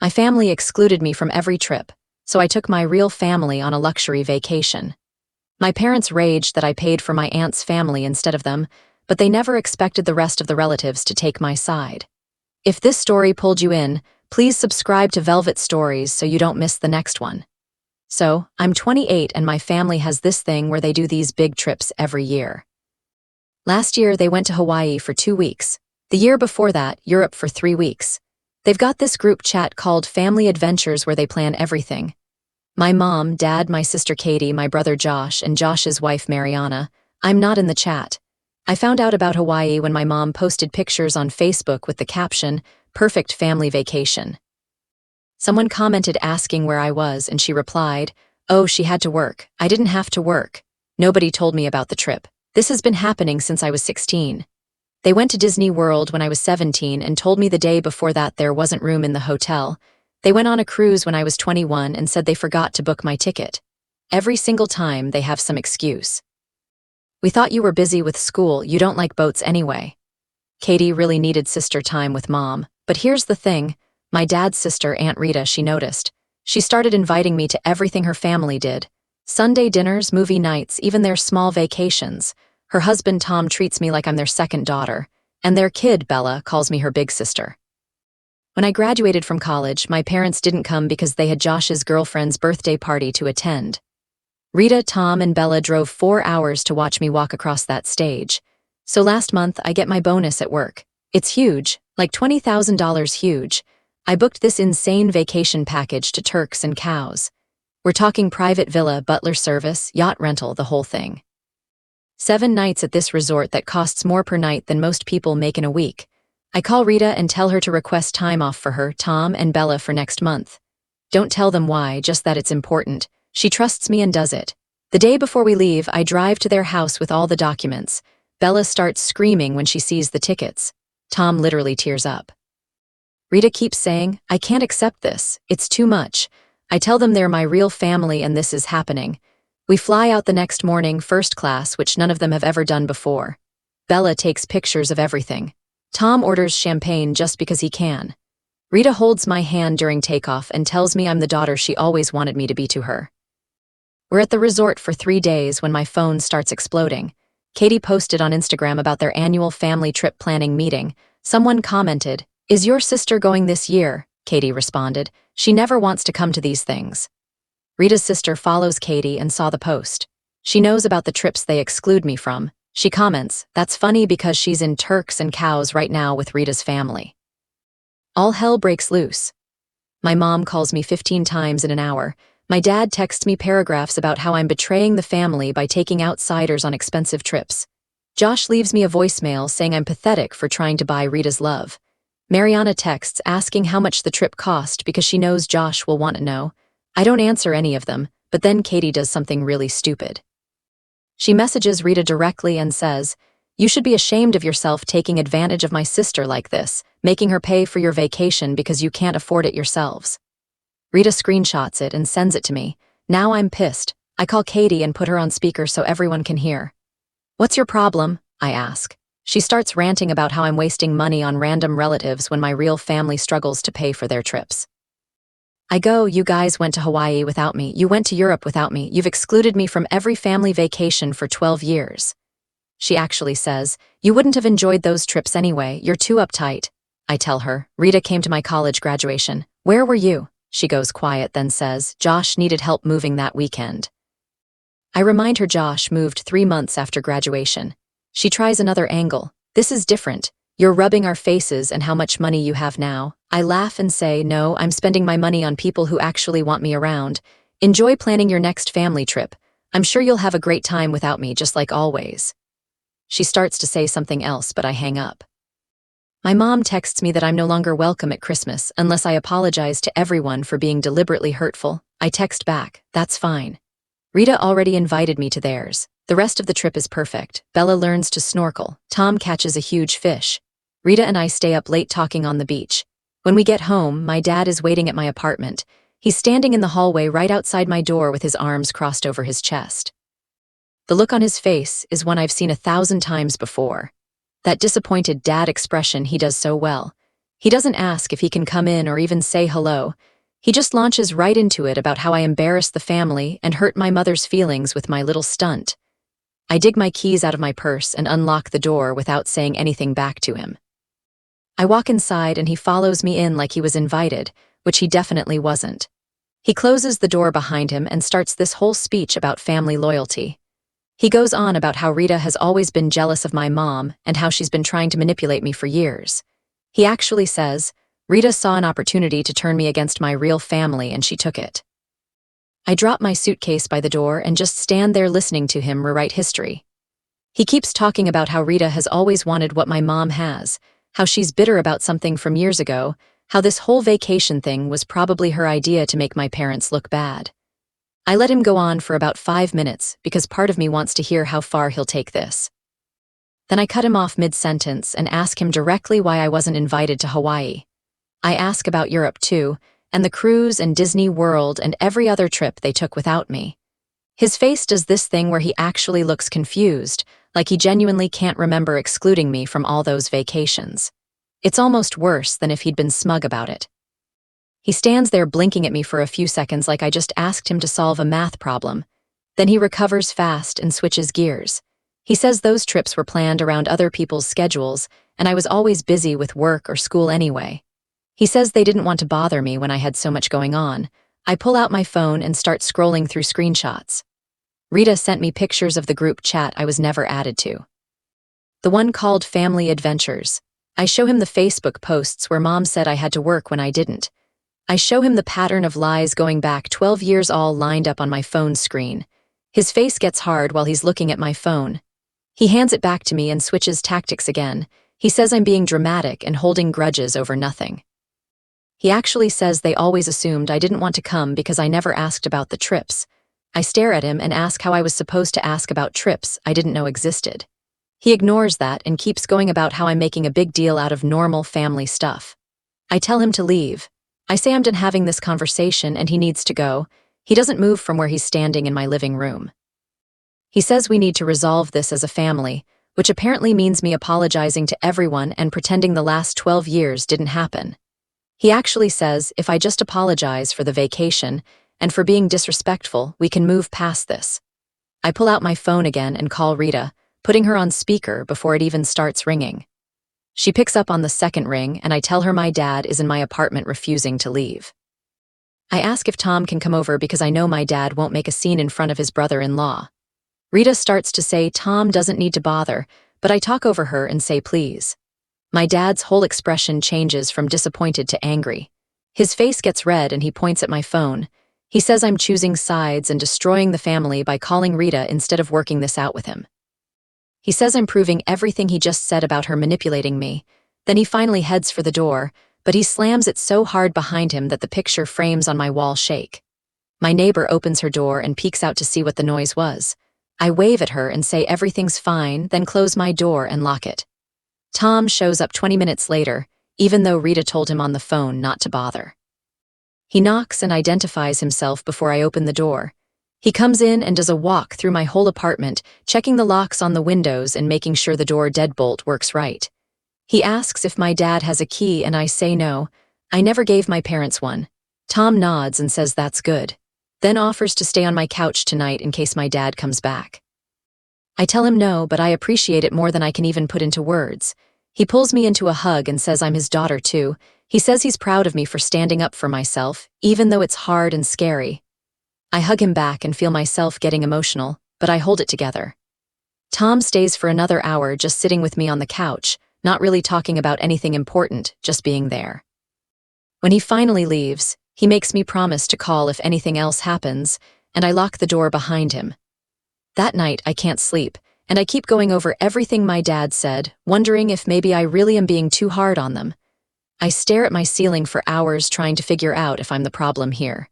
My family excluded me from every trip, so I took my real family on a luxury vacation. My parents raged that I paid for my aunt's family instead of them, but they never expected the rest of the relatives to take my side. If this story pulled you in, please subscribe to Velvet Stories so you don't miss the next one. So, I'm 28 and my family has this thing where they do these big trips every year. Last year, they went to Hawaii for 2 weeks. The year before that, Europe for 3 weeks. They've got this group chat called Family Adventures where they plan everything. My mom, dad, my sister Katie, my brother Josh, and Josh's wife Mariana. I'm not in the chat. I found out about Hawaii when my mom posted pictures on Facebook with the caption, "Perfect family vacation." Someone commented asking where I was, and she replied, "Oh, she had to work. I didn't have to work. Nobody told me about the trip. This has been happening since I was 16. They went to Disney World when I was 17 and told me the day before that there wasn't room in the hotel. They went on a cruise when I was 21 and said they forgot to book my ticket. Every single time they have some excuse. We thought you were busy with school, you don't like boats anyway." Katie really needed sister time with mom, but here's the thing, my dad's sister, Aunt Rita, she noticed. She started inviting me to everything her family did. Sunday dinners, movie nights, even their small vacations. Her husband Tom treats me like I'm their second daughter, and their kid, Bella, calls me her big sister. When I graduated from college, my parents didn't come because they had Josh's girlfriend's birthday party to attend. Rita, Tom, and Bella drove 4 hours to watch me walk across that stage. So last month, I get my bonus at work. It's huge, like $20,000 huge. I booked this insane vacation package to Turks and Cows. We're talking private villa, butler service, yacht rental, the whole thing. 7 nights at this resort that costs more per night than most people make in a week. I call Rita and tell her to request time off for her, Tom, and Bella for next month. Don't tell them why, just that it's important. She trusts me and does it. The day before we leave, I drive to their house with all the documents. Bella starts screaming when she sees the tickets. Tom literally tears up. Rita keeps saying, "I can't accept this. It's too much." I tell them they're my real family and this is happening. We fly out the next morning, first class, which none of them have ever done before. Bella takes pictures of everything. Tom orders champagne just because he can. Rita holds my hand during takeoff and tells me I'm the daughter she always wanted me to be to her. We're at the resort for 3 days when my phone starts exploding. Katie posted on Instagram about their annual family trip planning meeting. Someone commented, "Is your sister going this year?" Katie responded, "She never wants to come to these things." Rita's sister follows Katie and saw the post. She knows about the trips they exclude me from. She comments, "That's funny because she's in Turks and Cows right now with Rita's family." All hell breaks loose. My mom calls me 15 times in an hour. My dad texts me paragraphs about how I'm betraying the family by taking outsiders on expensive trips. Josh leaves me a voicemail saying I'm pathetic for trying to buy Rita's love. Mariana texts asking how much the trip cost because she knows Josh will want to know. I don't answer any of them, but then Katie does something really stupid. She messages Rita directly and says, "You should be ashamed of yourself taking advantage of my sister like this, making her pay for your vacation because you can't afford it yourselves." Rita screenshots it and sends it to me. Now I'm pissed. I call Katie and put her on speaker so everyone can hear. "What's your problem?" I ask. She starts ranting about how I'm wasting money on random relatives when my real family struggles to pay for their trips. I go, "You guys went to Hawaii without me. You went to Europe without me. You've excluded me from every family vacation for 12 years. She actually says, "You wouldn't have enjoyed those trips anyway. You're too uptight." I tell her, "Rita came to my college graduation. Where were you?" She goes quiet, then says, "Josh needed help moving that weekend." I remind her Josh moved 3 months after graduation. She tries another angle. "This is different. You're rubbing our faces and how much money you have now." I laugh and say, "No, I'm spending my money on people who actually want me around. Enjoy planning your next family trip. I'm sure you'll have a great time without me, just like always." She starts to say something else, but I hang up. My mom texts me that I'm no longer welcome at Christmas unless I apologize to everyone for being deliberately hurtful. I text back, "That's fine. Rita already invited me to theirs. The rest of the trip is perfect. Bella learns to snorkel. Tom catches a huge fish. Rita and I stay up late talking on the beach. When we get home, my dad is waiting at my apartment. He's standing in the hallway right outside my door with his arms crossed over his chest. The look on his face is one I've seen 1,000 times before. That disappointed dad expression he does so well. He doesn't ask if he can come in or even say hello. He just launches right into it about how I embarrassed the family and hurt my mother's feelings with my little stunt. I dig my keys out of my purse and unlock the door without saying anything back to him. I walk inside and he follows me in like he was invited, which he definitely wasn't. He closes the door behind him and starts this whole speech about family loyalty. He goes on about how Rita has always been jealous of my mom and how she's been trying to manipulate me for years. He actually says, Rita saw an opportunity to turn me against my real family and she took it. I drop my suitcase by the door and just stand there listening to him rewrite history. He keeps talking about how Rita has always wanted what my mom has, how she's bitter about something from years ago, how this whole vacation thing was probably her idea to make my parents look bad. I let him go on for about 5 minutes because part of me wants to hear how far he'll take this. Then I cut him off mid-sentence and ask him directly why I wasn't invited to Hawaii. I ask about Europe too, and the cruise and Disney World and every other trip they took without me. His face does this thing where he actually looks confused, like he genuinely can't remember excluding me from all those vacations. It's almost worse than if he'd been smug about it. He stands there blinking at me for a few seconds like I just asked him to solve a math problem. Then he recovers fast and switches gears. He says those trips were planned around other people's schedules, and I was always busy with work or school anyway. He says they didn't want to bother me when I had so much going on. I pull out my phone and start scrolling through screenshots. Rita sent me pictures of the group chat I was never added to. The one called Family Adventures. I show him the Facebook posts where Mom said I had to work when I didn't. I show him the pattern of lies going back 12 years all lined up on my phone screen. His face gets hard while he's looking at my phone. He hands it back to me and switches tactics again. He says I'm being dramatic and holding grudges over nothing. He actually says they always assumed I didn't want to come because I never asked about the trips. I stare at him and ask how I was supposed to ask about trips I didn't know existed. He ignores that and keeps going about how I'm making a big deal out of normal family stuff. I tell him to leave. I say I'm done having this conversation and he needs to go. He doesn't move from where he's standing in my living room. He says we need to resolve this as a family, which apparently means me apologizing to everyone and pretending the last 12 years didn't happen. He actually says if I just apologize for the vacation and for being disrespectful, we can move past this. I pull out my phone again and call Rita, putting her on speaker before it even starts ringing. She picks up on the second ring and I tell her my dad is in my apartment refusing to leave. I ask if Tom can come over because I know my dad won't make a scene in front of his brother-in-law. Rita starts to say Tom doesn't need to bother, but I talk over her and say please. My dad's whole expression changes from disappointed to angry. His face gets red and he points at my phone. He says I'm choosing sides and destroying the family by calling Rita instead of working this out with him. He says I'm proving everything he just said about her manipulating me. Then he finally heads for the door, but he slams it so hard behind him that the picture frames on my wall shake. My neighbor opens her door and peeks out to see what the noise was. I wave at her and say everything's fine, then close my door and lock it. Tom shows up 20 minutes later, even though Rita told him on the phone not to bother. He knocks and identifies himself before I open the door. He comes in and does a walk through my whole apartment, checking the locks on the windows and making sure the door deadbolt works right. He asks if my dad has a key and I say no. I never gave my parents one. Tom nods and says that's good, then offers to stay on my couch tonight in case my dad comes back. I tell him no, but I appreciate it more than I can even put into words. He pulls me into a hug and says I'm his daughter too. He says he's proud of me for standing up for myself, even though it's hard and scary. I hug him back and feel myself getting emotional, but I hold it together. Tom stays for another hour just sitting with me on the couch, not really talking about anything important, just being there. When he finally leaves, he makes me promise to call if anything else happens, and I lock the door behind him. That night, I can't sleep, and I keep going over everything my dad said, wondering if maybe I really am being too hard on them. I stare at my ceiling for hours trying to figure out if I'm the problem here.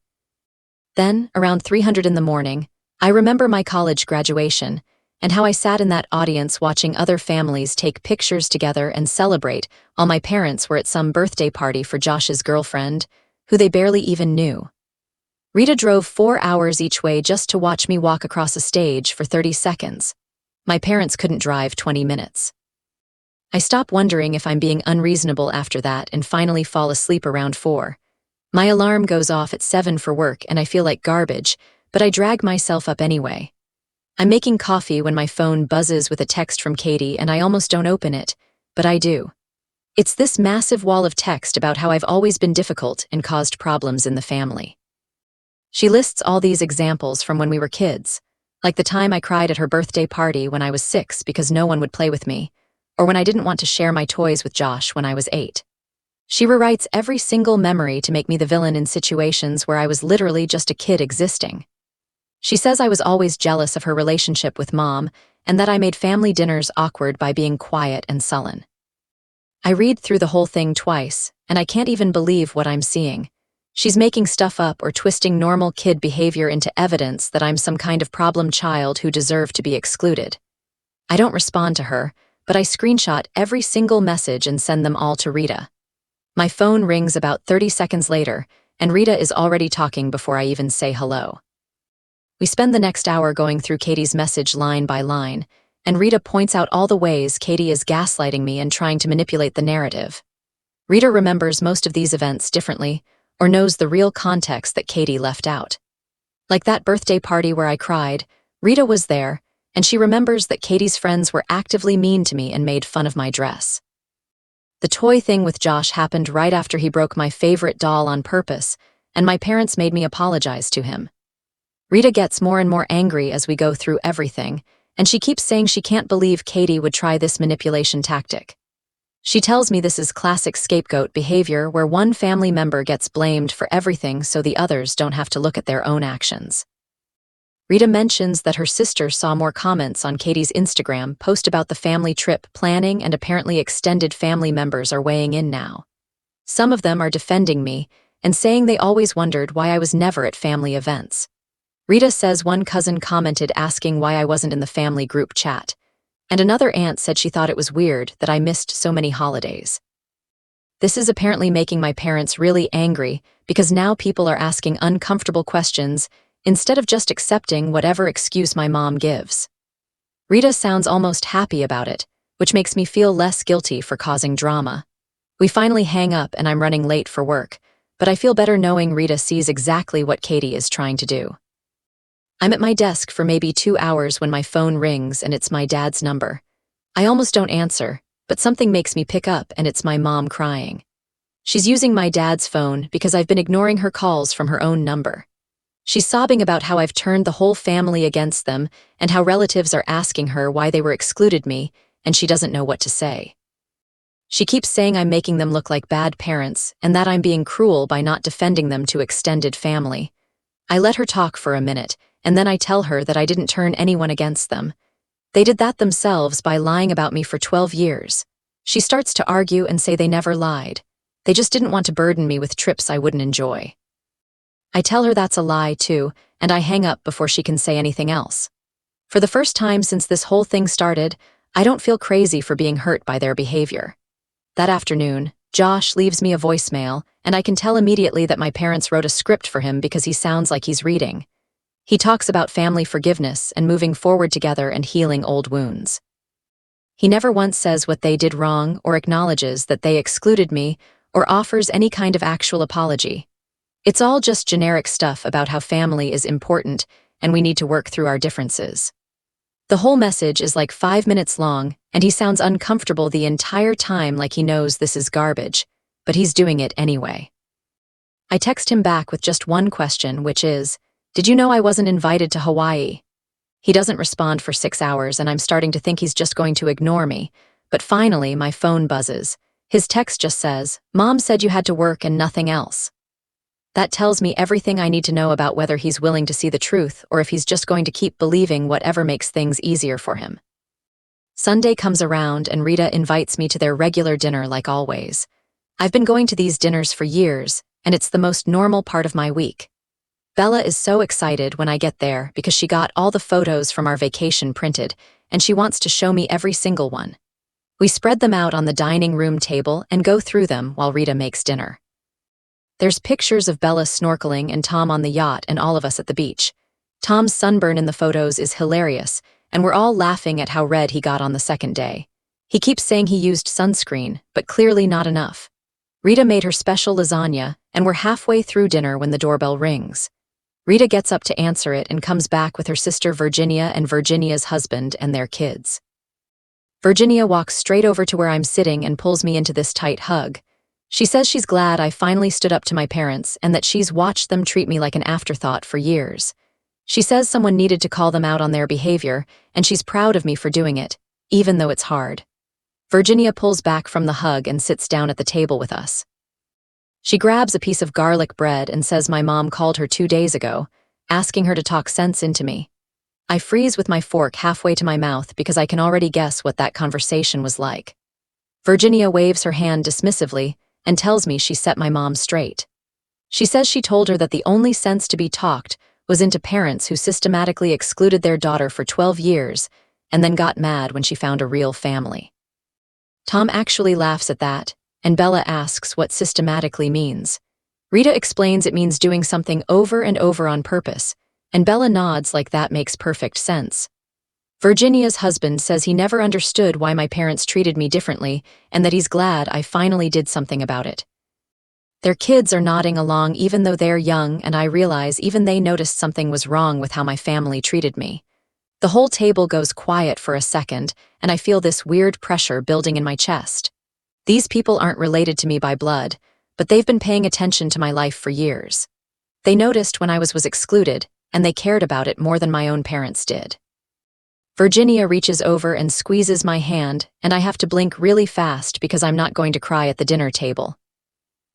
Then, around 300 in the morning, I remember my college graduation and how I sat in that audience watching other families take pictures together and celebrate while my parents were at some birthday party for Josh's girlfriend, who they barely even knew. Rita drove 4 hours each way just to watch me walk across a stage for 30 seconds. My parents couldn't drive 20 minutes. I stop wondering if I'm being unreasonable after that and finally fall asleep around 4. My alarm goes off at 7 for work and I feel like garbage, but I drag myself up anyway. I'm making coffee when my phone buzzes with a text from Katie and I almost don't open it, but I do. It's this massive wall of text about how I've always been difficult and caused problems in the family. She lists all these examples from when we were kids, like the time I cried at her birthday party when I was 6 because no one would play with me, or when I didn't want to share my toys with Josh when I was 8. She rewrites every single memory to make me the villain in situations where I was literally just a kid existing. She says I was always jealous of her relationship with Mom and that I made family dinners awkward by being quiet and sullen. I read through the whole thing twice, and I can't even believe what I'm seeing. She's making stuff up or twisting normal kid behavior into evidence that I'm some kind of problem child who deserved to be excluded. I don't respond to her, but I screenshot every single message and send them all to Rita. My phone rings about 30 seconds later, and Rita is already talking before I even say hello. We spend the next hour going through Katie's message line by line, and Rita points out all the ways Katie is gaslighting me and trying to manipulate the narrative. Rita remembers most of these events differently, or knows the real context that Katie left out. Like that birthday party where I cried, Rita was there, and she remembers that Katie's friends were actively mean to me and made fun of my dress. The toy thing with Josh happened right after he broke my favorite doll on purpose, and my parents made me apologize to him. Rita gets more and more angry as we go through everything, and she keeps saying she can't believe Katie would try this manipulation tactic. She tells me this is classic scapegoat behavior where one family member gets blamed for everything so the others don't have to look at their own actions. Rita mentions that her sister saw more comments on Katie's Instagram post about the family trip planning, and apparently extended family members are weighing in now. Some of them are defending me and saying they always wondered why I was never at family events. Rita says one cousin commented asking why I wasn't in the family group chat, and another aunt said she thought it was weird that I missed so many holidays. This is apparently making my parents really angry because now people are asking uncomfortable questions instead of just accepting whatever excuse my mom gives. Rita sounds almost happy about it, which makes me feel less guilty for causing drama. We finally hang up and I'm running late for work, but I feel better knowing Rita sees exactly what Katie is trying to do. I'm at my desk for maybe 2 hours when my phone rings and it's my dad's number. I almost don't answer, but something makes me pick up and it's my mom crying. She's using my dad's phone because I've been ignoring her calls from her own number. She's sobbing about how I've turned the whole family against them and how relatives are asking her why they were excluded me, and she doesn't know what to say. She keeps saying I'm making them look like bad parents and that I'm being cruel by not defending them to extended family. I let her talk for a minute, and then I tell her that I didn't turn anyone against them. They did that themselves by lying about me for 12 years. She starts to argue and say they never lied. They just didn't want to burden me with trips I wouldn't enjoy. I tell her that's a lie too, and I hang up before she can say anything else. For the first time since this whole thing started, I don't feel crazy for being hurt by their behavior. That afternoon, Josh leaves me a voicemail, and I can tell immediately that my parents wrote a script for him because he sounds like he's reading. He talks about family forgiveness and moving forward together and healing old wounds. He never once says what they did wrong or acknowledges that they excluded me or offers any kind of actual apology. It's all just generic stuff about how family is important and we need to work through our differences. The whole message is like 5 minutes long, and he sounds uncomfortable the entire time like he knows this is garbage, but he's doing it anyway. I text him back with just one question, which is, "Did you know I wasn't invited to Hawaii?" He doesn't respond for 6 hours, and I'm starting to think he's just going to ignore me, but finally my phone buzzes. His text just says, "Mom said you had to work and nothing else." That tells me everything I need to know about whether he's willing to see the truth or if he's just going to keep believing whatever makes things easier for him. Sunday comes around and Rita invites me to their regular dinner like always. I've been going to these dinners for years, and it's the most normal part of my week. Bella is so excited when I get there because she got all the photos from our vacation printed, and she wants to show me every single one. We spread them out on the dining room table and go through them while Rita makes dinner. There's pictures of Bella snorkeling and Tom on the yacht and all of us at the beach. Tom's sunburn in the photos is hilarious, and we're all laughing at how red he got on the second day. He keeps saying he used sunscreen, but clearly not enough. Rita made her special lasagna, and we're halfway through dinner when the doorbell rings. Rita gets up to answer it and comes back with her sister Virginia and Virginia's husband and their kids. Virginia walks straight over to where I'm sitting and pulls me into this tight hug. She says she's glad I finally stood up to my parents and that she's watched them treat me like an afterthought for years. She says someone needed to call them out on their behavior, and she's proud of me for doing it, even though it's hard. Virginia pulls back from the hug and sits down at the table with us. She grabs a piece of garlic bread and says my mom called her 2 days ago, asking her to talk sense into me. I freeze with my fork halfway to my mouth because I can already guess what that conversation was like. Virginia waves her hand dismissively and tells me she set my mom straight. She says she told her that the only sense to be talked was into parents who systematically excluded their daughter for 12 years and then got mad when she found a real family. Tom actually laughs at that, and Bella asks what systematically means. Rita explains it means doing something over and over on purpose, and Bella nods like that makes perfect sense. Virginia's husband says he never understood why my parents treated me differently and that he's glad I finally did something about it. Their kids are nodding along even though they're young, and I realize even they noticed something was wrong with how my family treated me. The whole table goes quiet for a second, and I feel this weird pressure building in my chest. These people aren't related to me by blood, but they've been paying attention to my life for years. They noticed when I was excluded, and they cared about it more than my own parents did. Virginia reaches over and squeezes my hand, and I have to blink really fast because I'm not going to cry at the dinner table.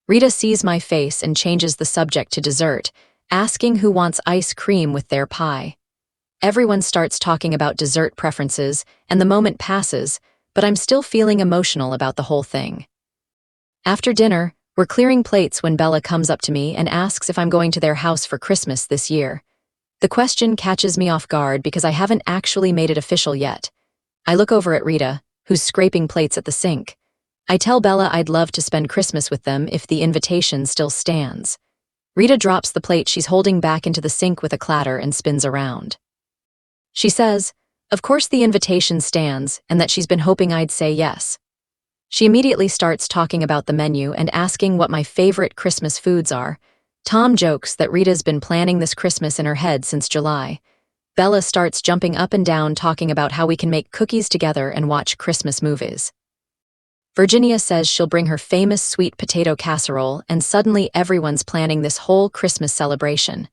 Rita sees my face and changes the subject to dessert, asking who wants ice cream with their pie. Everyone starts talking about dessert preferences, and the moment passes, but I'm still feeling emotional about the whole thing. After dinner, we're clearing plates when Bella comes up to me and asks if I'm going to their house for Christmas this year. The question catches me off guard because I haven't actually made it official yet. I look over at Rita, who's scraping plates at the sink. I tell Bella I'd love to spend Christmas with them if the invitation still stands. Rita drops the plate she's holding back into the sink with a clatter and spins around. She says, of course the invitation stands, and that she's been hoping I'd say yes. She immediately starts talking about the menu and asking what my favorite Christmas foods are. Tom jokes that Rita's been planning this Christmas in her head since July. Bella starts jumping up and down talking about how we can make cookies together and watch Christmas movies. Virginia says she'll bring her famous sweet potato casserole, and suddenly everyone's planning this whole Christmas celebration.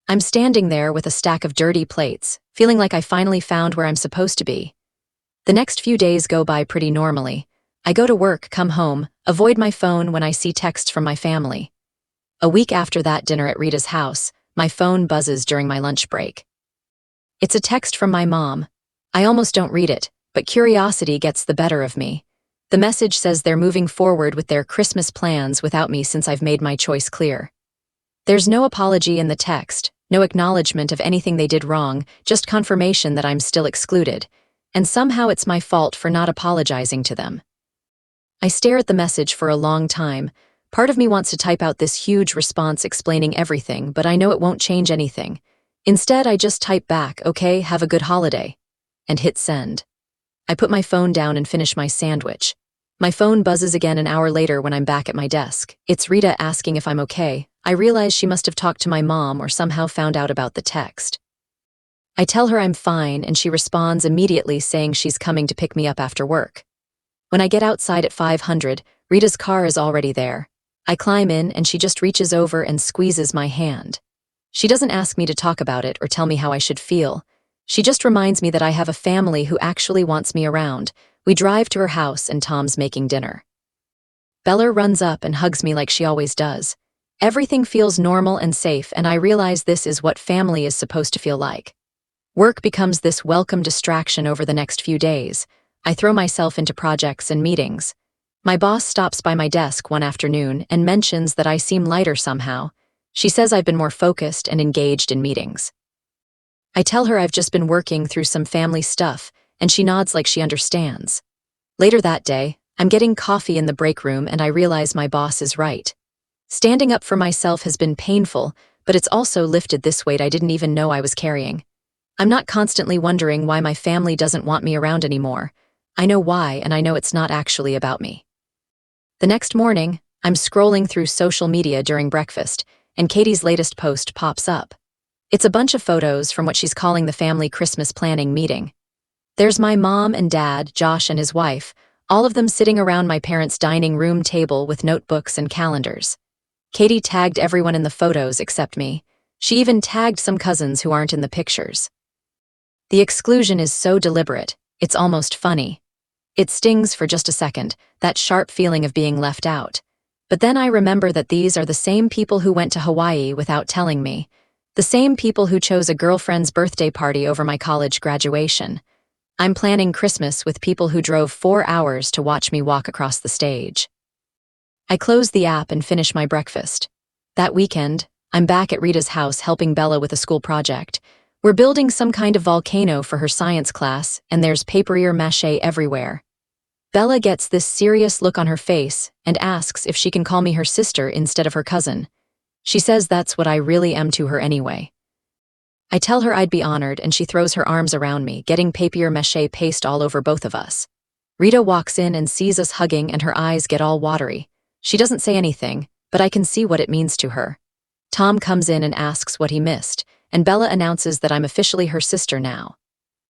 I'm standing there with a stack of dirty plates, feeling like I finally found where I'm supposed to be. The next few days go by pretty normally. I go to work, come home, avoid my phone when I see texts from my family. A week after that dinner at Rita's house, my phone buzzes during my lunch break. It's a text from my mom. I almost don't read it, but curiosity gets the better of me. The message says they're moving forward with their Christmas plans without me since I've made my choice clear. There's no apology in the text, no acknowledgement of anything they did wrong, just confirmation that I'm still excluded, and somehow it's my fault for not apologizing to them. I stare at the message for a long time. Part of me wants to type out this huge response explaining everything, but I know it won't change anything. Instead, I just type back, okay, have a good holiday, and hit send. I put my phone down and finish my sandwich. My phone buzzes again an hour later when I'm back at my desk. It's Rita asking if I'm okay. I realize she must have talked to my mom or somehow found out about the text. I tell her I'm fine, and she responds immediately saying she's coming to pick me up after work. When I get outside at 500, Rita's car is already there. I climb in, and she just reaches over and squeezes my hand. She doesn't ask me to talk about it or tell me how I should feel. She just reminds me that I have a family who actually wants me around. We drive to her house, and Tom's making dinner. Bella runs up and hugs me like she always does. Everything feels normal and safe, and I realize this is what family is supposed to feel like. Work becomes this welcome distraction over the next few days. I throw myself into projects and meetings. My boss stops by my desk one afternoon and mentions that I seem lighter somehow. She says I've been more focused and engaged in meetings. I tell her I've just been working through some family stuff, and she nods like she understands. Later that day, I'm getting coffee in the break room, and I realize my boss is right. Standing up for myself has been painful, but it's also lifted this weight I didn't even know I was carrying. I'm not constantly wondering why my family doesn't want me around anymore. I know why, and I know it's not actually about me. The next morning, I'm scrolling through social media during breakfast, and Katie's latest post pops up. It's a bunch of photos from what she's calling the family Christmas planning meeting. There's my mom and dad, Josh and his wife, all of them sitting around my parents' dining room table with notebooks and calendars. Katie tagged everyone in the photos except me. She even tagged some cousins who aren't in the pictures. The exclusion is so deliberate, it's almost funny. It stings for just a second, that sharp feeling of being left out. But then I remember that these are the same people who went to Hawaii without telling me, the same people who chose a girlfriend's birthday party over my college graduation. I'm planning Christmas with people who drove 4 hours to watch me walk across the stage. I close the app and finish my breakfast. That weekend, I'm back at Rita's house helping Bella with a school project. We're building some kind of volcano for her science class, and there's papier-mâché everywhere. Bella gets this serious look on her face and asks if she can call me her sister instead of her cousin. She says that's what I really am to her anyway. I tell her I'd be honored, and she throws her arms around me, getting papier-mâché paste all over both of us. Rita walks in and sees us hugging, and her eyes get all watery. She doesn't say anything, but I can see what it means to her. Tom comes in and asks what he missed, and Bella announces that I'm officially her sister now.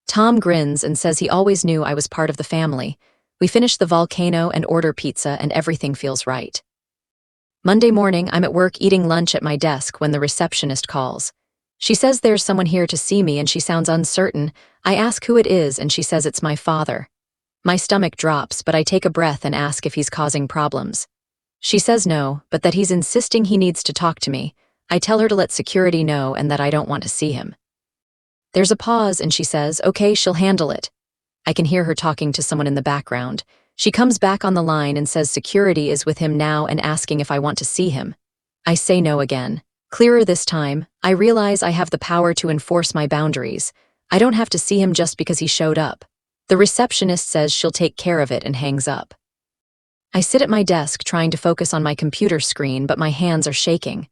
Tom grins and says he always knew I was part of the family. We finish the volcano and order pizza, and everything feels right. Monday morning, I'm at work eating lunch at my desk when the receptionist calls. She says there's someone here to see me, and she sounds uncertain. I ask who it is, and she says it's my father. My stomach drops, but I take a breath and ask if he's causing problems. She says no, but that he's insisting he needs to talk to me. I tell her to let security know and that I don't want to see him. There's a pause, and she says, okay, she'll handle it. I can hear her talking to someone in the background. She comes back on the line and says security is with him now and asking if I want to see him. I say no again. Clearer this time, I realize I have the power to enforce my boundaries. I don't have to see him just because he showed up. The receptionist says she'll take care of it and hangs up. I sit at my desk trying to focus on my computer screen, but my hands are shaking.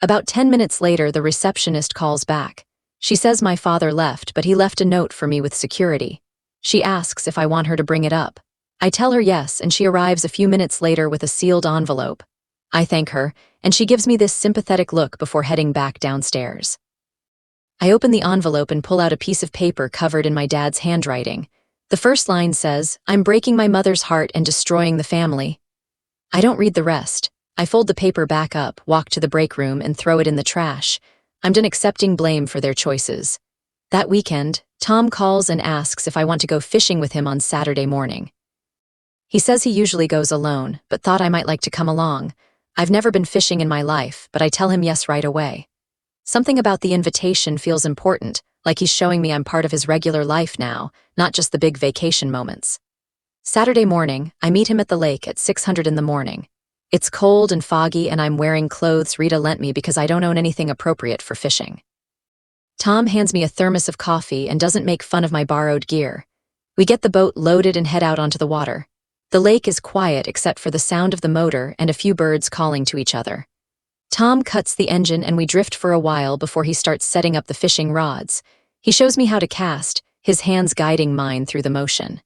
About 10 minutes later, the receptionist calls back. She says my father left, but he left a note for me with security. She asks if I want her to bring it up. I tell her yes, and she arrives a few minutes later with a sealed envelope. I thank her, and she gives me this sympathetic look before heading back downstairs. I open the envelope and pull out a piece of paper covered in my dad's handwriting. The first line says, "I'm breaking my mother's heart and destroying the family." I don't read the rest. I fold the paper back up, walk to the break room, and throw it in the trash. I'm done accepting blame for their choices. That weekend, Tom calls and asks if I want to go fishing with him on Saturday morning. He says he usually goes alone, but thought I might like to come along. I've never been fishing in my life, but I tell him yes right away. Something about the invitation feels important, like he's showing me I'm part of his regular life now, not just the big vacation moments. Saturday morning, I meet him at the lake at 600 in the morning. It's cold and foggy, and I'm wearing clothes Rita lent me because I don't own anything appropriate for fishing. Tom hands me a thermos of coffee and doesn't make fun of my borrowed gear. We get the boat loaded and head out onto the water. The lake is quiet except for the sound of the motor and a few birds calling to each other. Tom cuts the engine and we drift for a while before he starts setting up the fishing rods. He shows me how to cast, his hands guiding mine through the motion.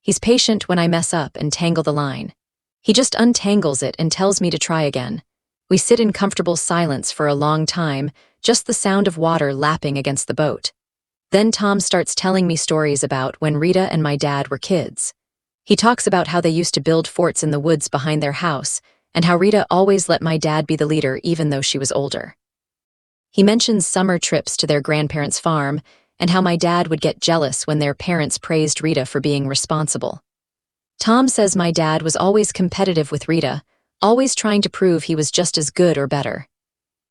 He's patient when I mess up and tangle the line. He just untangles it and tells me to try again. We sit in comfortable silence for a long time, just the sound of water lapping against the boat. Then Tom starts telling me stories about when Rita and my dad were kids. He talks about how they used to build forts in the woods behind their house, and how Rita always let my dad be the leader even though she was older. He mentions summer trips to their grandparents' farm, and how my dad would get jealous when their parents praised Rita for being responsible. Tom says my dad was always competitive with Rita, always trying to prove he was just as good or better.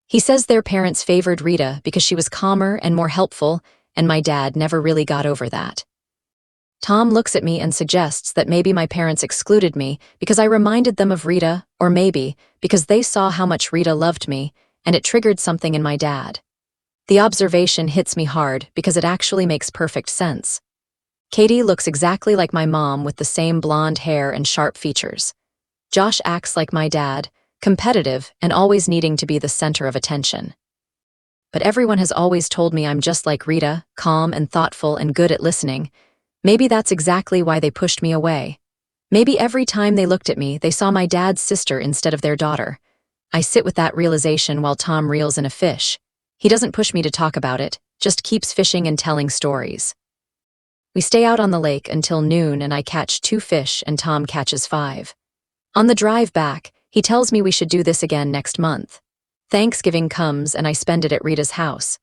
He says their parents favored Rita because she was calmer and more helpful, and my dad never really got over that. Tom looks at me and suggests that maybe my parents excluded me because I reminded them of Rita, or maybe because they saw how much Rita loved me, and it triggered something in my dad. The observation hits me hard because it actually makes perfect sense. Katie looks exactly like my mom with the same blonde hair and sharp features. Josh acts like my dad, competitive and always needing to be the center of attention. But everyone has always told me I'm just like Rita, calm and thoughtful and good at listening. Maybe that's exactly why they pushed me away. Maybe every time they looked at me, they saw my dad's sister instead of their daughter. I sit with that realization while Tom reels in a fish. He doesn't push me to talk about it, just keeps fishing and telling stories. We stay out on the lake until noon and I catch 2 fish and Tom catches 5. On the drive back, he tells me we should do this again next month. Thanksgiving comes and I spend it at Rita's house.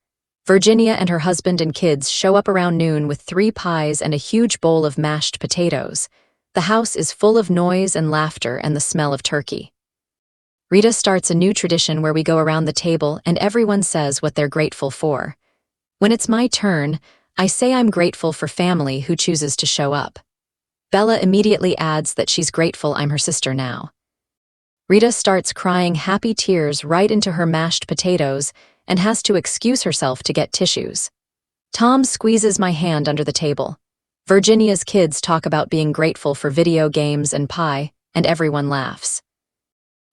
Virginia and her husband and kids show up around noon with 3 pies and a huge bowl of mashed potatoes. The house is full of noise and laughter and the smell of turkey. Rita starts a new tradition where we go around the table and everyone says what they're grateful for. When it's my turn, I say I'm grateful for family who chooses to show up. Bella immediately adds that she's grateful I'm her sister now. Rita starts crying happy tears right into her mashed potatoes and has to excuse herself to get tissues. Tom squeezes my hand under the table. Virginia's kids talk about being grateful for video games and pie, and everyone laughs.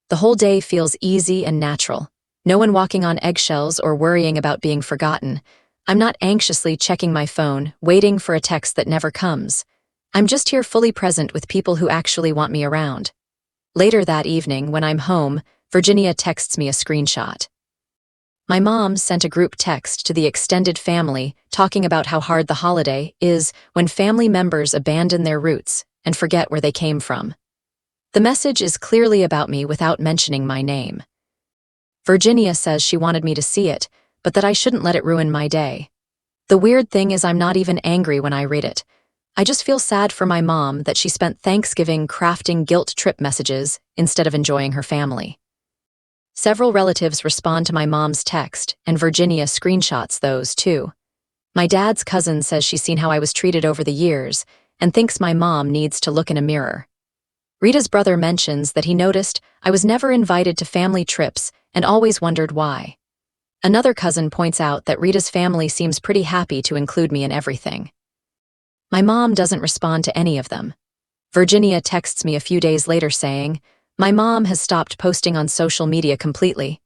The whole day feels easy and natural. No one walking on eggshells or worrying about being forgotten. I'm not anxiously checking my phone, waiting for a text that never comes. I'm just here fully present with people who actually want me around. Later that evening, when I'm home, Virginia texts me a screenshot. My mom sent a group text to the extended family talking about how hard the holiday is when family members abandon their roots and forget where they came from. The message is clearly about me without mentioning my name. Virginia says she wanted me to see it, but that I shouldn't let it ruin my day. The weird thing is I'm not even angry when I read it. I just feel sad for my mom that she spent Thanksgiving crafting guilt trip messages instead of enjoying her family. Several relatives respond to my mom's text, and Virginia screenshots those too. My dad's cousin says she's seen how I was treated over the years and thinks my mom needs to look in a mirror. Rita's brother mentions that he noticed I was never invited to family trips and always wondered why. Another cousin points out that Rita's family seems pretty happy to include me in everything. My mom doesn't respond to any of them. Virginia texts me a few days later saying, "My mom has stopped posting on social media completely.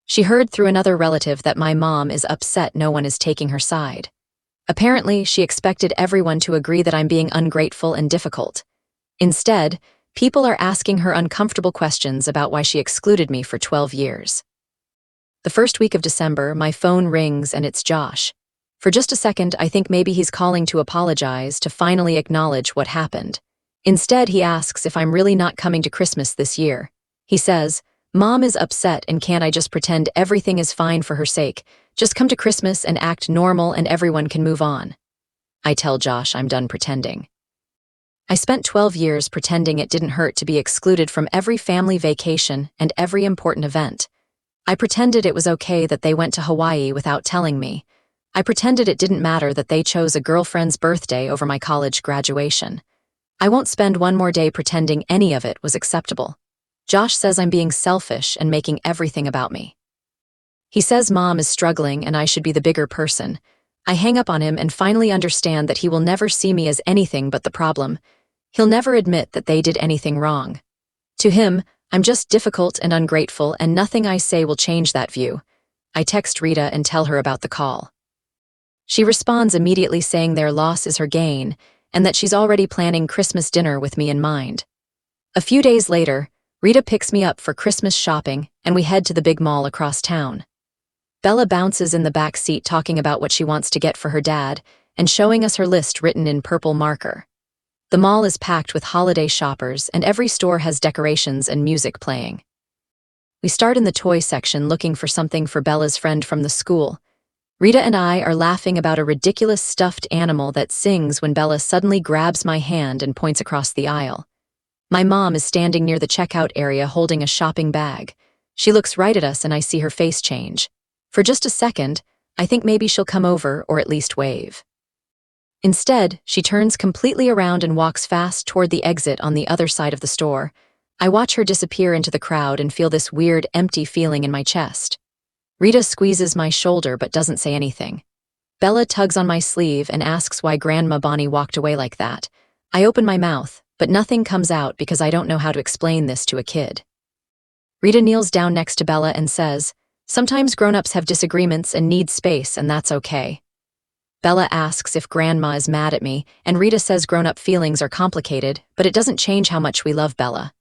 She heard through another relative that my mom is upset no one is taking her side. Apparently, she expected everyone to agree that I'm being ungrateful and difficult. Instead, people are asking her uncomfortable questions about why she excluded me for 12 years. The first week of December, my phone rings and it's Josh. For just a second, I think maybe he's calling to apologize, to finally acknowledge what happened. Instead, he asks if I'm really not coming to Christmas this year. He says, "Mom is upset and can't I just pretend everything is fine for her sake? Just come to Christmas and act normal and everyone can move on." I tell Josh I'm done pretending. I spent 12 years pretending it didn't hurt to be excluded from every family vacation and every important event. I pretended it was okay that they went to Hawaii without telling me. I pretended it didn't matter that they chose a girlfriend's birthday over my college graduation. I won't spend one more day pretending any of it was acceptable. Josh says I'm being selfish and making everything about me. He says Mom is struggling and I should be the bigger person. I hang up on him and finally understand that he will never see me as anything but the problem. He'll never admit that they did anything wrong. To him, I'm just difficult and ungrateful, and nothing I say will change that view. I text Rita and tell her about the call. She responds immediately saying their loss is her gain, and that she's already planning Christmas dinner with me in mind. A few days later, Rita picks me up for Christmas shopping, and we head to the big mall across town. Bella bounces in the back seat talking about what she wants to get for her dad, and showing us her list written in purple marker. The mall is packed with holiday shoppers, and every store has decorations and music playing. We start in the toy section looking for something for Bella's friend from the school. Rita and I are laughing about a ridiculous stuffed animal that sings when Bella suddenly grabs my hand and points across the aisle. My mom is standing near the checkout area holding a shopping bag. She looks right at us and I see her face change. For just a second, I think maybe she'll come over or at least wave. Instead, she turns completely around and walks fast toward the exit on the other side of the store. I watch her disappear into the crowd and feel this weird, empty feeling in my chest. Rita squeezes my shoulder but doesn't say anything. Bella tugs on my sleeve and asks why Grandma Bonnie walked away like that. I open my mouth, but nothing comes out because I don't know how to explain this to a kid. Rita kneels down next to Bella and says, "Sometimes grown-ups have disagreements and need space, and that's okay." Bella asks if Grandma is mad at me, and Rita says grown-up feelings are complicated, but it doesn't change how much we love Bella.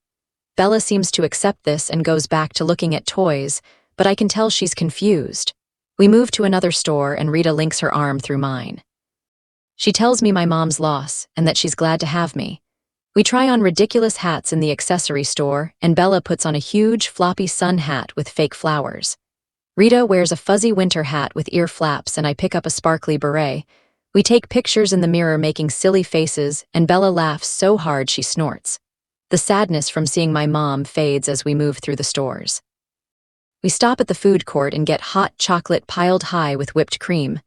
Bella seems to accept this and goes back to looking at toys, but I can tell she's confused. We move to another store and Rita links her arm through mine. She tells me my mom's loss and that she's glad to have me. We try on ridiculous hats in the accessory store, and Bella puts on a huge, floppy sun hat with fake flowers. Rita wears a fuzzy winter hat with ear flaps, and I pick up a sparkly beret. We take pictures in the mirror making silly faces, and Bella laughs so hard she snorts. The sadness from seeing my mom fades as we move through the stores. We stop at the food court and get hot chocolate piled high with whipped cream.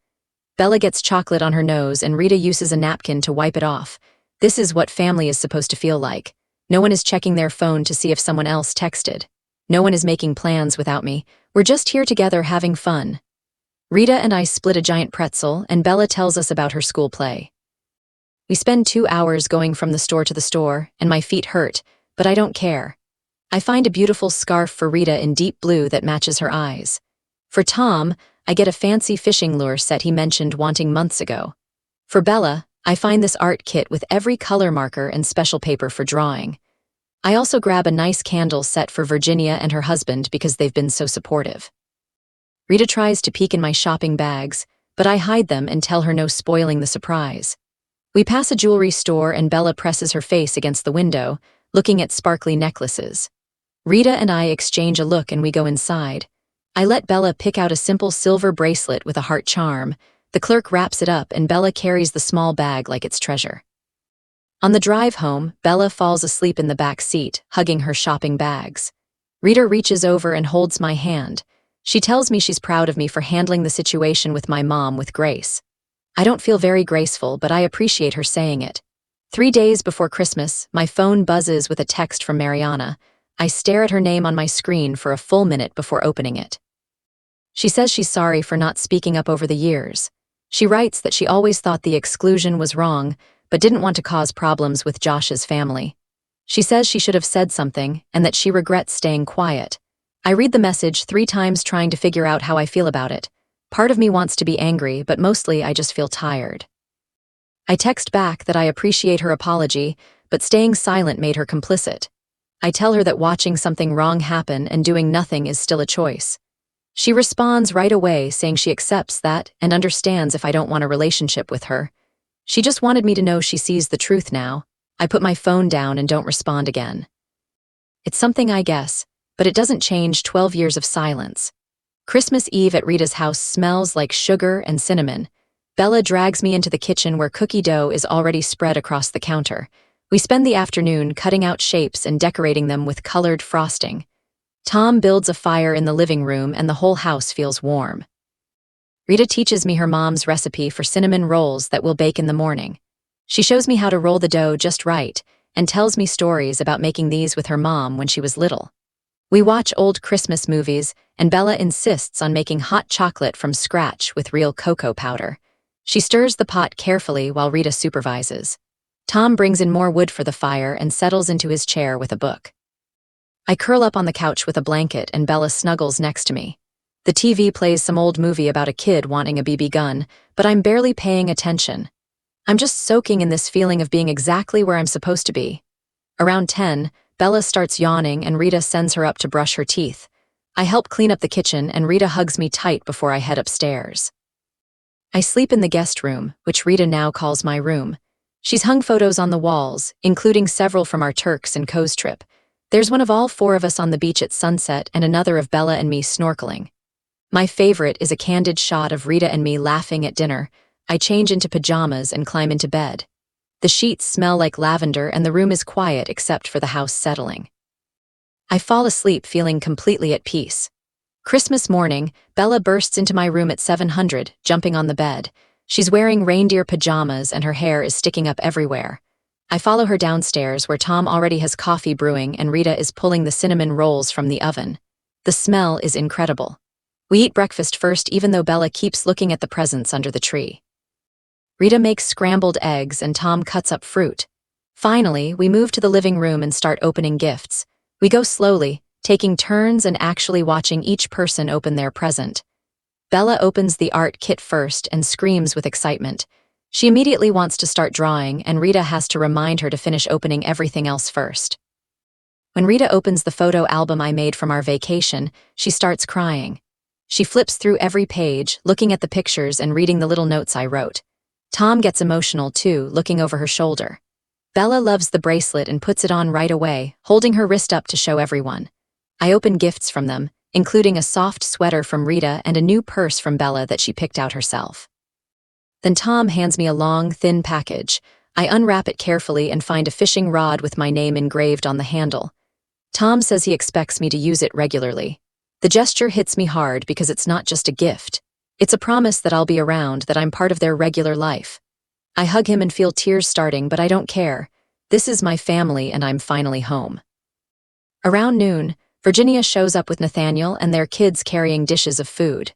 Bella gets chocolate on her nose, and Rita uses a napkin to wipe it off. This is what family is supposed to feel like. No one is checking their phone to see if someone else texted. No one is making plans without me. We're just here together having fun. Rita and I split a giant pretzel, and Bella tells us about her school play. We spend 2 hours going from the store to the store, and my feet hurt, but I don't care. I find a beautiful scarf for Rita in deep blue that matches her eyes. For Tom, I get a fancy fishing lure set he mentioned wanting months ago. For Bella, I find this art kit with every color marker and special paper for drawing. I also grab a nice candle set for Virginia and her husband because they've been so supportive. Rita tries to peek in my shopping bags, but I hide them and tell her no spoiling the surprise. We pass a jewelry store and Bella presses her face against the window, looking at sparkly necklaces. Rita and I exchange a look and we go inside. I let Bella pick out a simple silver bracelet with a heart charm. The clerk wraps it up and Bella carries the small bag like it's treasure. On the drive home, Bella falls asleep in the back seat, hugging her shopping bags. Rita reaches over and holds my hand. She tells me she's proud of me for handling the situation with my mom with grace. I don't feel very graceful, but I appreciate her saying it. 3 days before Christmas, my phone buzzes with a text from Mariana. I stare at her name on my screen for a full minute before opening it. She says she's sorry for not speaking up over the years. She writes that she always thought the exclusion was wrong, but didn't want to cause problems with Josh's family. She says she should have said something and that she regrets staying quiet. I read the message 3 times trying to figure out how I feel about it. Part of me wants to be angry, but mostly I just feel tired. I text back that I appreciate her apology, but staying silent made her complicit. I tell her that watching something wrong happen and doing nothing is still a choice. She responds right away saying she accepts that and understands if I don't want a relationship with her. She just wanted me to know she sees the truth now. I put my phone down and don't respond again. It's something I guess, but it doesn't change 12 years of silence. Christmas Eve at Rita's house smells like sugar and cinnamon. Bella drags me into the kitchen where cookie dough is already spread across the counter. We spend the afternoon cutting out shapes and decorating them with colored frosting. Tom builds a fire in the living room and the whole house feels warm. Rita teaches me her mom's recipe for cinnamon rolls that we'll bake in the morning. She shows me how to roll the dough just right and tells me stories about making these with her mom when she was little. We watch old Christmas movies, and Bella insists on making hot chocolate from scratch with real cocoa powder. She stirs the pot carefully while Rita supervises. Tom brings in more wood for the fire and settles into his chair with a book. I curl up on the couch with a blanket and Bella snuggles next to me. The TV plays some old movie about a kid wanting a BB gun, but I'm barely paying attention. I'm just soaking in this feeling of being exactly where I'm supposed to be. Around 10, Bella starts yawning and Rita sends her up to brush her teeth. I help clean up the kitchen and Rita hugs me tight before I head upstairs. I sleep in the guest room, which Rita now calls my room. She's hung photos on the walls, including several from our Turks and Coast trip. There's one of all 4 of us on the beach at sunset and another of Bella and me snorkeling. My favorite is a candid shot of Rita and me laughing at dinner. I change into pajamas and climb into bed. The sheets smell like lavender and the room is quiet except for the house settling. I fall asleep feeling completely at peace. Christmas morning, Bella bursts into my room at 700, jumping on the bed. She's wearing reindeer pajamas and her hair is sticking up everywhere. I follow her downstairs where Tom already has coffee brewing and Rita is pulling the cinnamon rolls from the oven. The smell is incredible. We eat breakfast first even though Bella keeps looking at the presents under the tree. Rita makes scrambled eggs and Tom cuts up fruit. Finally, we move to the living room and start opening gifts. We go slowly, taking turns and actually watching each person open their present. Bella opens the art kit first and screams with excitement. She immediately wants to start drawing, and Rita has to remind her to finish opening everything else first. When Rita opens the photo album I made from our vacation, she starts crying. She flips through every page, looking at the pictures and reading the little notes I wrote. Tom gets emotional too, looking over her shoulder. Bella loves the bracelet and puts it on right away, holding her wrist up to show everyone. I open gifts from them, including a soft sweater from Rita and a new purse from Bella that she picked out herself. Then Tom hands me a long, thin package. I unwrap it carefully and find a fishing rod with my name engraved on the handle. Tom says he expects me to use it regularly. The gesture hits me hard because it's not just a gift. It's a promise that I'll be around, that I'm part of their regular life. I hug him and feel tears starting, but I don't care. This is my family and I'm finally home. Around noon, Virginia shows up with Nathaniel and their kids carrying dishes of food.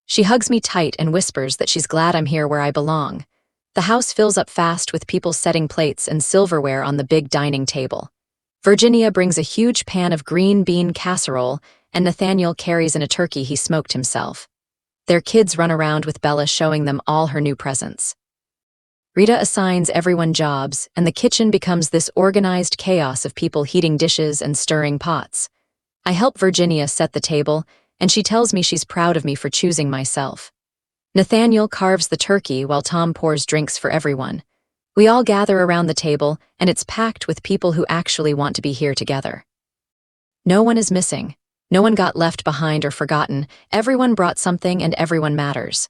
She hugs me tight and whispers that she's glad I'm here where I belong. The house fills up fast with people setting plates and silverware on the big dining table. Virginia brings a huge pan of green bean casserole, and Nathaniel carries in a turkey he smoked himself. Their kids run around with Bella showing them all her new presents. Rita assigns everyone jobs, and the kitchen becomes this organized chaos of people heating dishes and stirring pots. I help Virginia set the table, and she tells me she's proud of me for choosing myself. Nathaniel carves the turkey while Tom pours drinks for everyone. We all gather around the table, and it's packed with people who actually want to be here together. No one is missing. No one got left behind or forgotten. Everyone brought something and everyone matters.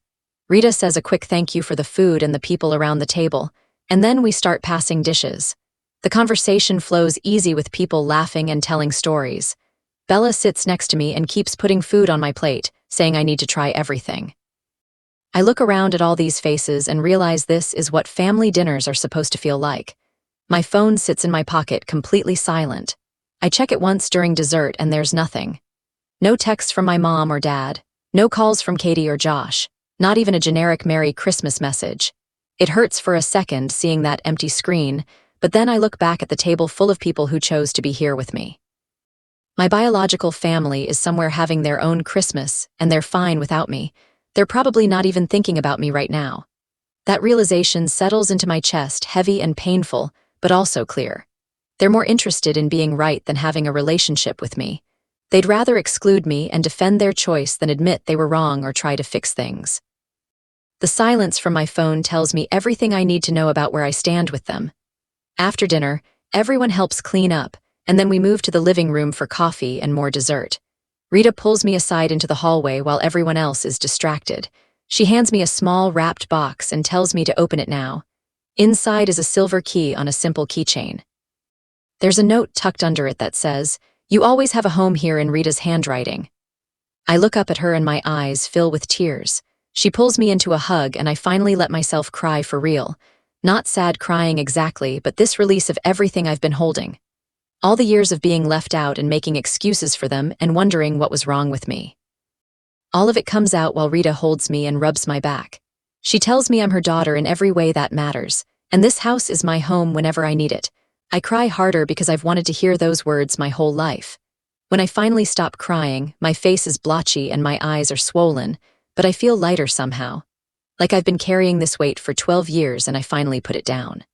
Rita says a quick thank you for the food and the people around the table, and then we start passing dishes. The conversation flows easy with people laughing and telling stories. Bella sits next to me and keeps putting food on my plate, saying I need to try everything. I look around at all these faces and realize this is what family dinners are supposed to feel like. My phone sits in my pocket, completely silent. I check it once during dessert and there's nothing. No texts from my mom or dad. No calls from Katie or Josh. Not even a generic Merry Christmas message. It hurts for a second seeing that empty screen, but then I look back at the table full of people who chose to be here with me. My biological family is somewhere having their own Christmas, and they're fine without me. They're probably not even thinking about me right now. That realization settles into my chest, heavy and painful, but also clear. They're more interested in being right than having a relationship with me. They'd rather exclude me and defend their choice than admit they were wrong or try to fix things. The silence from my phone tells me everything I need to know about where I stand with them. After dinner, everyone helps clean up, and then we move to the living room for coffee and more dessert. Rita pulls me aside into the hallway while everyone else is distracted. She hands me a small wrapped box and tells me to open it now. Inside is a silver key on a simple keychain. There's a note tucked under it that says, "You always have a home here," in Rita's handwriting. I look up at her and my eyes fill with tears. She pulls me into a hug and I finally let myself cry for real. Not sad crying exactly, but this release of everything I've been holding. All the years of being left out and making excuses for them and wondering what was wrong with me. All of it comes out while Rita holds me and rubs my back. She tells me I'm her daughter in every way that matters, and this house is my home whenever I need it. I cry harder because I've wanted to hear those words my whole life. When I finally stop crying, my face is blotchy and my eyes are swollen, but I feel lighter somehow. Like I've been carrying this weight for 12 years and I finally put it down.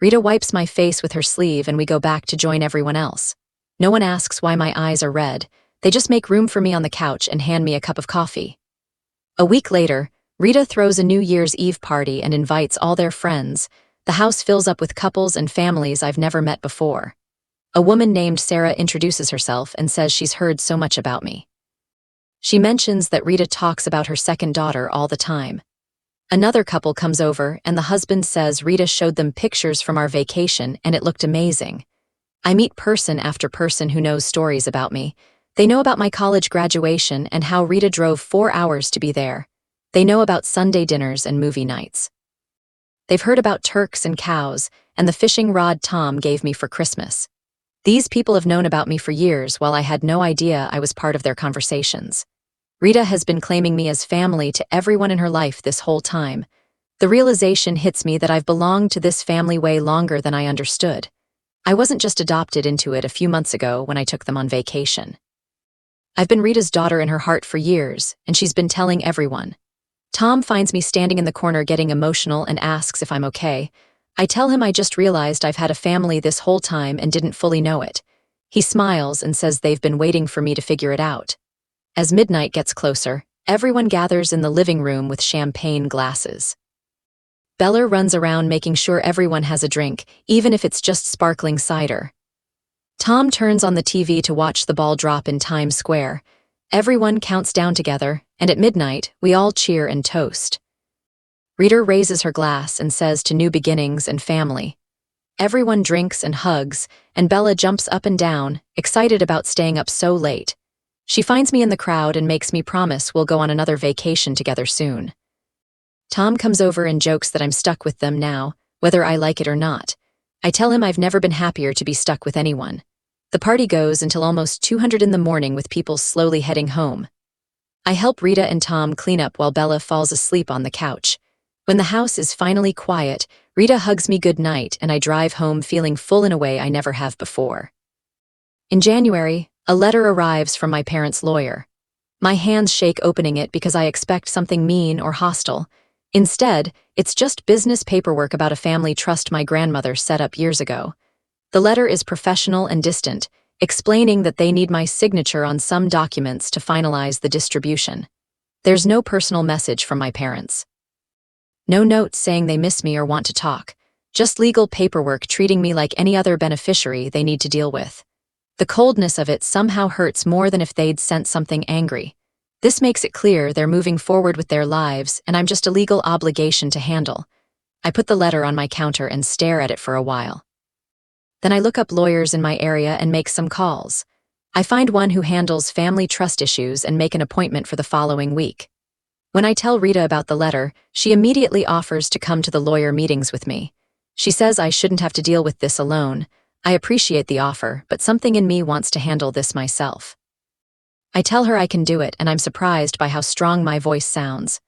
Rita wipes my face with her sleeve and we go back to join everyone else. No one asks why my eyes are red. They just make room for me on the couch and hand me a cup of coffee. A week later, Rita throws a New Year's Eve party and invites all their friends. The house fills up with couples and families I've never met before. A woman named Sarah introduces herself and says she's heard so much about me. She mentions that Rita talks about her second daughter all the time. Another couple comes over and the husband says Rita showed them pictures from our vacation and it looked amazing. I meet person after person who knows stories about me. They know about my college graduation and how Rita drove 4 hours to be there. They know about Sunday dinners and movie nights. They've heard about Turks and cows and the fishing rod Tom gave me for Christmas. These people have known about me for years while I had no idea I was part of their conversations. Rita has been claiming me as family to everyone in her life this whole time. The realization hits me that I've belonged to this family way longer than I understood. I wasn't just adopted into it a few months ago when I took them on vacation. I've been Rita's daughter in her heart for years, and she's been telling everyone. Tom finds me standing in the corner getting emotional and asks if I'm okay. I tell him I just realized I've had a family this whole time and didn't fully know it. He smiles and says they've been waiting for me to figure it out. As midnight gets closer, everyone gathers in the living room with champagne glasses. Bella runs around making sure everyone has a drink, even if it's just sparkling cider. Tom turns on the TV to watch the ball drop in Times Square. Everyone counts down together, and at midnight, we all cheer and toast. Rita raises her glass and says to new beginnings and family. Everyone drinks and hugs, and Bella jumps up and down, excited about staying up so late. She finds me in the crowd and makes me promise we'll go on another vacation together soon. Tom comes over and jokes that I'm stuck with them now, whether I like it or not. I tell him I've never been happier to be stuck with anyone. The party goes until almost 200 in the morning with people slowly heading home. I help Rita and Tom clean up while Bella falls asleep on the couch. When the house is finally quiet, Rita hugs me good night and I drive home feeling full in a way I never have before. In January, a letter arrives from my parents' lawyer. My hands shake opening it because I expect something mean or hostile. Instead, it's just business paperwork about a family trust my grandmother set up years ago. The letter is professional and distant, explaining that they need my signature on some documents to finalize the distribution. There's no personal message from my parents. No notes saying they miss me or want to talk, just legal paperwork treating me like any other beneficiary they need to deal with. The coldness of it somehow hurts more than if they'd sent something angry. This makes it clear they're moving forward with their lives and I'm just a legal obligation to handle. I put the letter on my counter and stare at it for a while. Then I look up lawyers in my area and make some calls. I find one who handles family trust issues and make an appointment for the following week. When I tell Rita about the letter, she immediately offers to come to the lawyer meetings with me. She says I shouldn't have to deal with this alone. I appreciate the offer, but something in me wants to handle this myself. I tell her I can do it, and I'm surprised by how strong my voice sounds.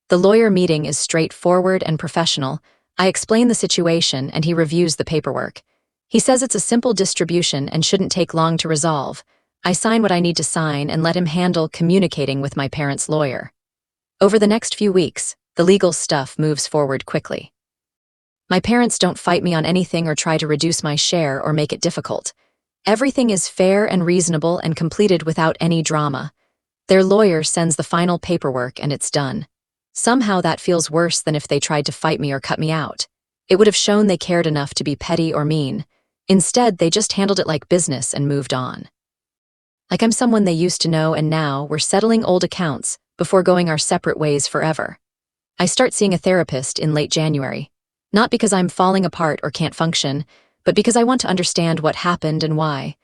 The lawyer meeting is straightforward and professional. I explain the situation, and he reviews the paperwork. He says it's a simple distribution and shouldn't take long to resolve. I sign what I need to sign and let him handle communicating with my parents' lawyer. Over the next few weeks, the legal stuff moves forward quickly. My parents don't fight me on anything or try to reduce my share or make it difficult. Everything is fair and reasonable and completed without any drama. Their lawyer sends the final paperwork and it's done. Somehow that feels worse than if they tried to fight me or cut me out. It would have shown they cared enough to be petty or mean. Instead, they just handled it like business and moved on. Like I'm someone they used to know and now we're settling old accounts before going our separate ways forever. I start seeing a therapist in late January. Not because I'm falling apart or can't function, but because I want to understand what happened and why.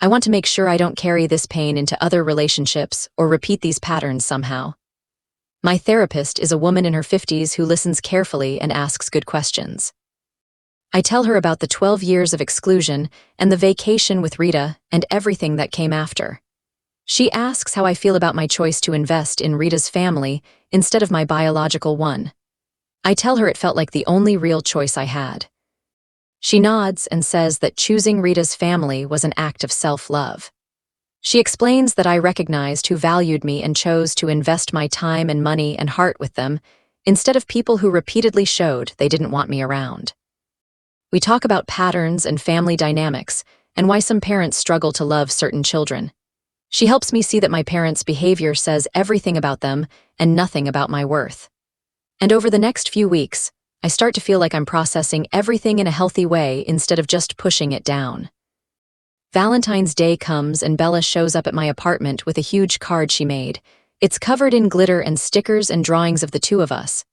I want to make sure I don't carry this pain into other relationships or repeat these patterns somehow. My therapist is a woman in her 50s who listens carefully and asks good questions. I tell her about the 12 years of exclusion and the vacation with Rita and everything that came after. She asks how I feel about my choice to invest in Rita's family instead of my biological one. I tell her it felt like the only real choice I had. She nods and says that choosing Rita's family was an act of self-love. She explains that I recognized who valued me and chose to invest my time and money and heart with them instead of people who repeatedly showed they didn't want me around. We talk about patterns and family dynamics and why some parents struggle to love certain children. She helps me see that my parents' behavior says everything about them and nothing about my worth. And over the next few weeks, I start to feel like I'm processing everything in a healthy way instead of just pushing it down. Valentine's Day comes and Bella shows up at my apartment with a huge card she made. It's covered in glitter and stickers and drawings of the two of us.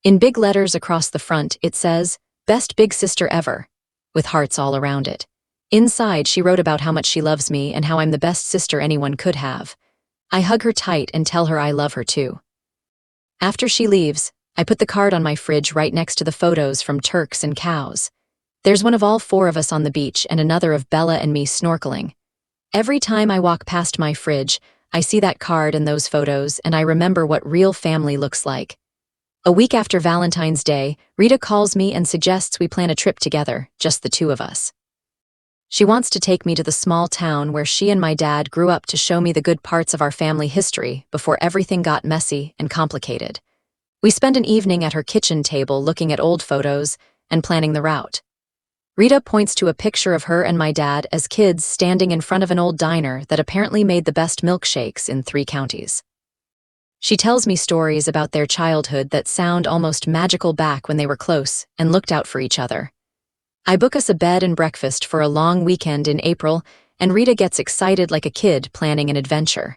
In big letters across the front, it says, "Best big sister ever," with hearts all around it. Inside, she wrote about how much she loves me and how I'm the best sister anyone could have. I hug her tight and tell her I love her too. After she leaves, I put the card on my fridge right next to the photos from Turks and Cows. There's one of all four of us on the beach and another of Bella and me snorkeling. Every time I walk past my fridge, I see that card and those photos and I remember what real family looks like. A week after Valentine's Day, Rita calls me and suggests we plan a trip together, just the two of us. She wants to take me to the small town where she and my dad grew up to show me the good parts of our family history before everything got messy and complicated. We spend an evening at her kitchen table looking at old photos and planning the route. Rita points to a picture of her and my dad as kids standing in front of an old diner that apparently made the best milkshakes in 3 counties. She tells me stories about their childhood that sound almost magical back when they were close and looked out for each other. I book us a bed and breakfast for a long weekend in April, and Rita gets excited like a kid planning an adventure.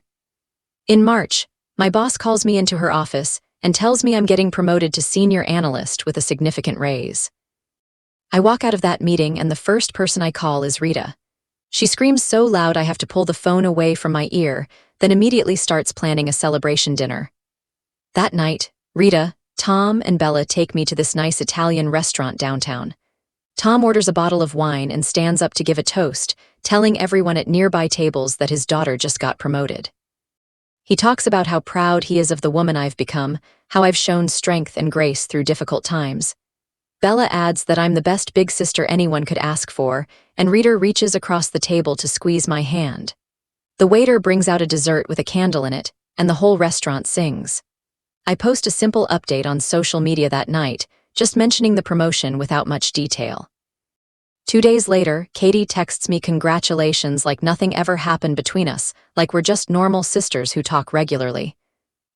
In March, my boss calls me into her office and tells me I'm getting promoted to senior analyst with a significant raise. I walk out of that meeting and the first person I call is Rita. She screams so loud I have to pull the phone away from my ear, then immediately starts planning a celebration dinner. That night, Rita, Tom, and Bella take me to this nice Italian restaurant downtown. Tom orders a bottle of wine and stands up to give a toast, telling everyone at nearby tables that his daughter just got promoted. He talks about how proud he is of the woman I've become, how I've shown strength and grace through difficult times. Bella adds that I'm the best big sister anyone could ask for, and Rita reaches across the table to squeeze my hand. The waiter brings out a dessert with a candle in it, and the whole restaurant sings. I post a simple update on social media that night, just mentioning the promotion without much detail. 2 days later, Katie texts me congratulations like nothing ever happened between us, like we're just normal sisters who talk regularly.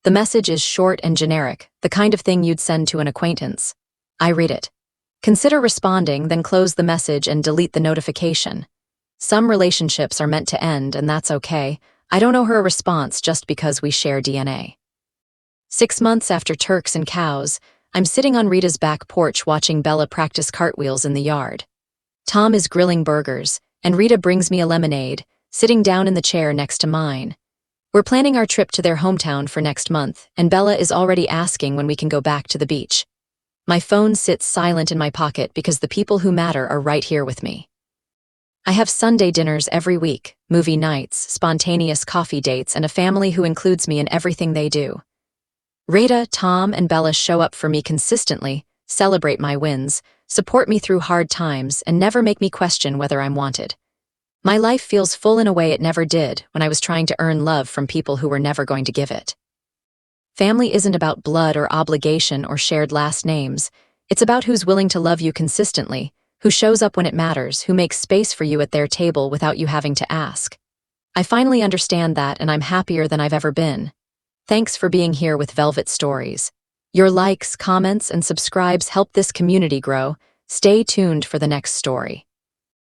The message is short and generic, the kind of thing you'd send to an acquaintance. I read it. Consider responding, then close the message and delete the notification. Some relationships are meant to end, and that's okay. I don't owe her a response just because we share DNA. 6 months after Turks and Cows, I'm sitting on Rita's back porch watching Bella practice cartwheels in the yard. Tom is grilling burgers, and Rita brings me a lemonade, sitting down in the chair next to mine. We're planning our trip to their hometown for next month, and Bella is already asking when we can go back to the beach. My phone sits silent in my pocket because the people who matter are right here with me. I have Sunday dinners every week, movie nights, spontaneous coffee dates, and a family who includes me in everything they do. Rita, Tom, and Bella show up for me consistently, celebrate my wins, support me through hard times, and never make me question whether I'm wanted. My life feels full in a way it never did when I was trying to earn love from people who were never going to give it. Family isn't about blood or obligation or shared last names. It's about who's willing to love you consistently, who shows up when it matters, who makes space for you at their table without you having to ask. I finally understand that, and I'm happier than I've ever been. Thanks for being here with Velvet Stories. Your likes, comments, and subscribes help this community grow. Stay tuned for the next story.